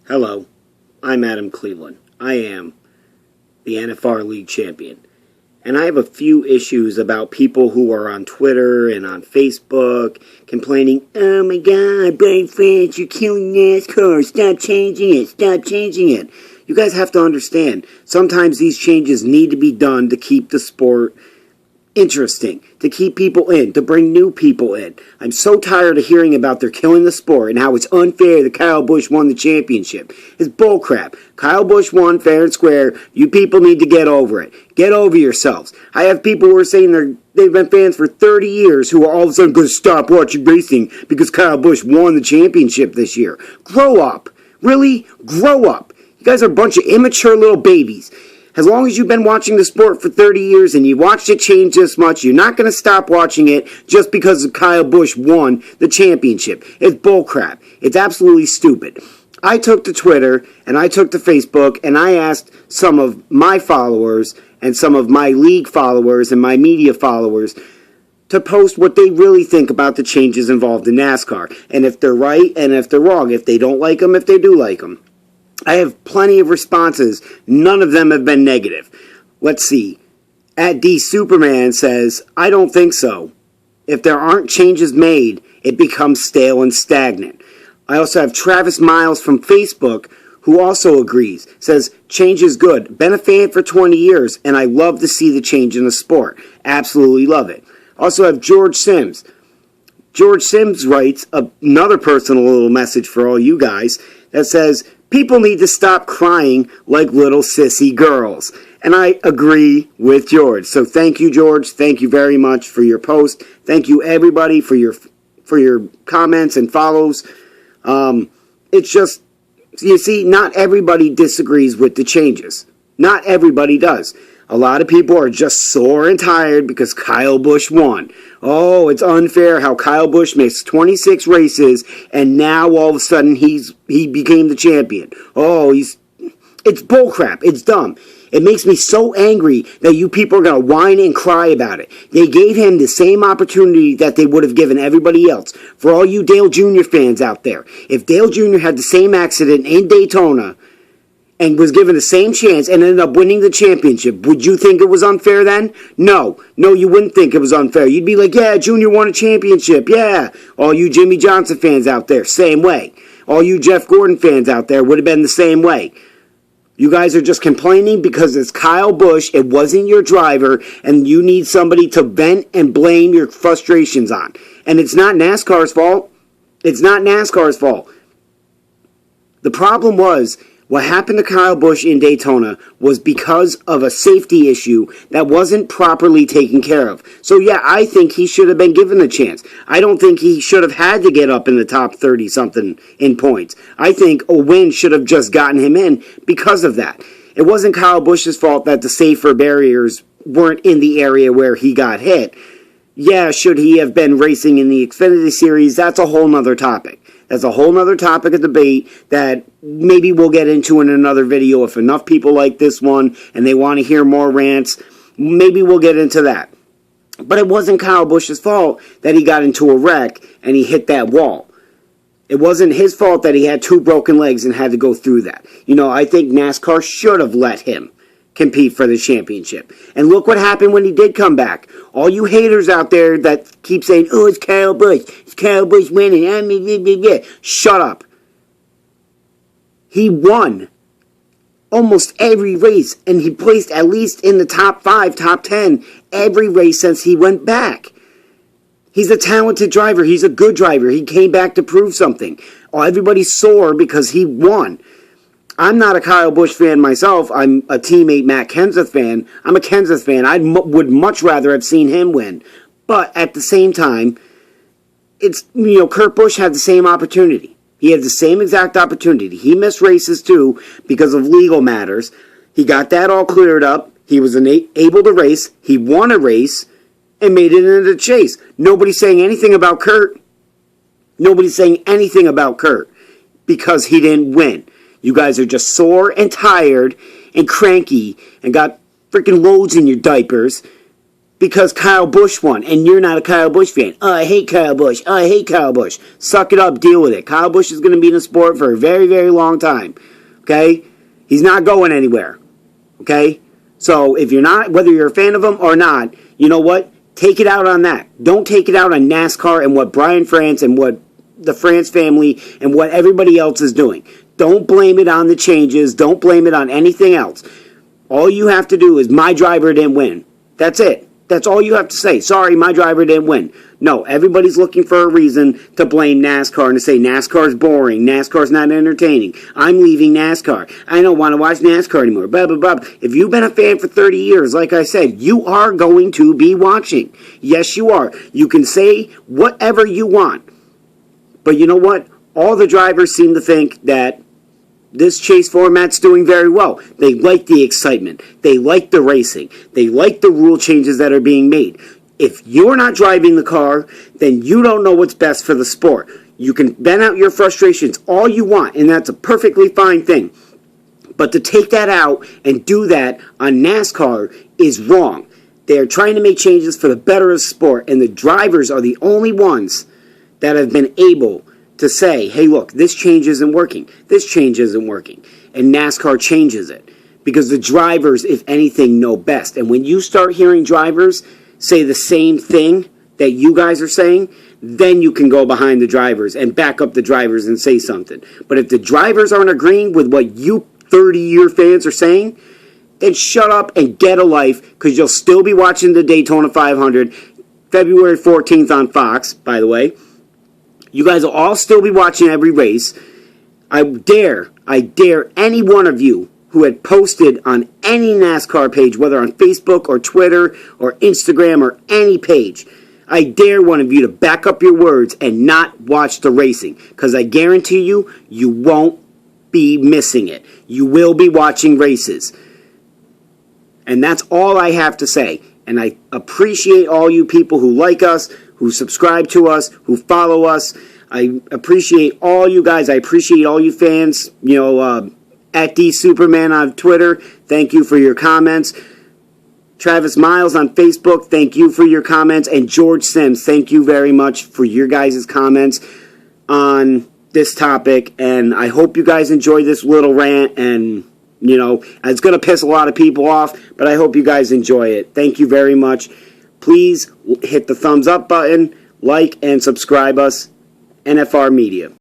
Hello, I'm Adam Cleveland. I am the NFR League champion. And I have a few issues about people who are on Twitter and on Facebook complaining, "Oh my God, Brian France, you're killing NASCAR. Stop changing it. Stop changing it." You guys have to understand, sometimes these changes need to be done to keep the sport interesting, to keep people in, to bring new people in. I'm so tired of hearing about they're killing the sport and how it's unfair that Kyle Busch won the championship. It's bullcrap. Kyle Busch won fair and square. You people need to get over it. Get over yourselves. I have people who are saying they've been fans for 30 years who are all of a sudden going to stop watching racing because Kyle Busch won the championship this year. Grow up. Really? Grow up. You guys are a bunch of immature little babies. As long as you've been watching the sport for 30 years and you watched it change this much, you're not going to stop watching it just because Kyle Busch won the championship. It's bullcrap. It's absolutely stupid. I took to Twitter and I took to Facebook and I asked some of my followers and some of my league followers and my media followers to post what they really think about the changes involved in NASCAR. And if they're right and if they're wrong, if they don't like them, if they do like them. I have plenty of responses. None of them have been negative. Let's see. At D Superman says, "I don't think so. If there aren't changes made, it becomes stale and stagnant." I also have Travis Miles from Facebook, who also agrees. Says, "Change is good. Been a fan for 20 years, and I love to see the change in the sport. Absolutely love it." Also have George Sims. George Sims writes another personal little message for all you guys that says, "People need to stop crying like little sissy girls." And I agree with George. So thank you, George. Thank you very much for your post. Thank you, everybody, for your comments and follows. It's just, you see, not everybody disagrees with the changes. Not everybody does. A lot of people are just sore and tired because Kyle Busch won. Oh, it's unfair how Kyle Busch missed 26 races and now all of a sudden he became the champion. Oh, it's bullcrap. It's dumb. It makes me so angry that you people are going to whine and cry about it. They gave him the same opportunity that they would have given everybody else. For all you Dale Jr. fans out there, if Dale Jr. had the same accident in Daytona and was given the same chance and ended up winning the championship, would you think it was unfair then? No, you wouldn't think it was unfair. You'd be like, yeah, Junior won a championship, yeah. All you Jimmy Johnson fans out there, same way. All you Jeff Gordon fans out there would have been the same way. You guys are just complaining because it's Kyle Busch, it wasn't your driver, and you need somebody to vent and blame your frustrations on. And it's not NASCAR's fault. It's not NASCAR's fault. The problem was, what happened to Kyle Busch in Daytona was because of a safety issue that wasn't properly taken care of. So yeah, I think he should have been given the chance. I don't think he should have had to get up in the top 30-something in points. I think a win should have just gotten him in because of that. It wasn't Kyle Busch's fault that the safer barriers weren't in the area where he got hit. Yeah, should he have been racing in the Xfinity Series? That's a whole nother topic. That's a whole nother topic of debate that maybe we'll get into in another video. If enough people like this one and they want to hear more rants, maybe we'll get into that. But it wasn't Kyle Busch's fault that he got into a wreck and he hit that wall. It wasn't his fault that he had two broken legs and had to go through that. You know, I think NASCAR should have let him compete for the championship. And look what happened when he did come back. All you haters out there that keep saying, "Oh, it's Kyle Busch. It's Kyle Busch winning." Shut up. He won almost every race, and he placed at least in the top 5, top 10 every race since he went back. He's a talented driver. He's a good driver. He came back to prove something. Oh, everybody's sore because he won. I'm not a Kyle Busch fan myself. I'm a teammate Matt Kenseth fan. I'm a Kenseth fan. I would much rather have seen him win. But at the same time, Kurt Busch had the same opportunity. He had the same exact opportunity. He missed races too because of legal matters. He got that all cleared up. He was able to race. He won a race and made it into the chase. Nobody's saying anything about Kurt. Nobody's saying anything about Kurt because he didn't win. You guys are just sore and tired and cranky and got freaking loads in your diapers because Kyle Busch won, and you're not a Kyle Busch fan. Oh, I hate Kyle Busch. Oh, I hate Kyle Busch. Suck it up. Deal with it. Kyle Busch is going to be in the sport for a very, very long time. Okay? He's not going anywhere. Okay? So if you're not, whether you're a fan of him or not, you know what? Take it out on that. Don't take it out on NASCAR and what Brian France and what the France family and what everybody else is doing. Don't blame it on the changes. Don't blame it on anything else. All you have to do is my driver didn't win. That's it. That's all you have to say. Sorry, my driver didn't win. No, everybody's looking for a reason to blame NASCAR and to say NASCAR's boring, NASCAR's not entertaining. I'm leaving NASCAR. I don't want to watch NASCAR anymore. Blah, blah, blah. If you've been a fan for 30 years, like I said, you are going to be watching. Yes, you are. You can say whatever you want. But you know what? All the drivers seem to think that this chase format's doing very well. They like the excitement. They like the racing. They like the rule changes that are being made. If you're not driving the car, then you don't know what's best for the sport. You can vent out your frustrations all you want, and that's a perfectly fine thing. But to take that out and do that on NASCAR is wrong. They're trying to make changes for the better of the sport, and the drivers are the only ones that have been able to say, hey, look, this change isn't working. This change isn't working. And NASCAR changes it. Because the drivers, if anything, know best. And when you start hearing drivers say the same thing that you guys are saying, then you can go behind the drivers and back up the drivers and say something. But if the drivers aren't agreeing with what you 30-year fans are saying, then shut up and get a life, because you'll still be watching the Daytona 500, February 14th on Fox, by the way. You guys will all still be watching every race. I dare any one of you who had posted on any NASCAR page, whether on Facebook or Twitter or Instagram or any page, I dare one of you to back up your words and not watch the racing. Because I guarantee you, you won't be missing it. You will be watching races. And that's all I have to say. And I appreciate all you people who like us, who subscribe to us, who follow us. I appreciate all you guys. I appreciate all you fans. You know, at DSuperman on Twitter, thank you for your comments. Travis Miles on Facebook, thank you for your comments. And George Sims, thank you very much for your guys' comments on this topic. And I hope you guys enjoy this little rant. And, you know, it's going to piss a lot of people off, but I hope you guys enjoy it. Thank you very much. Please hit the thumbs up button, like, and subscribe us. NFR Media.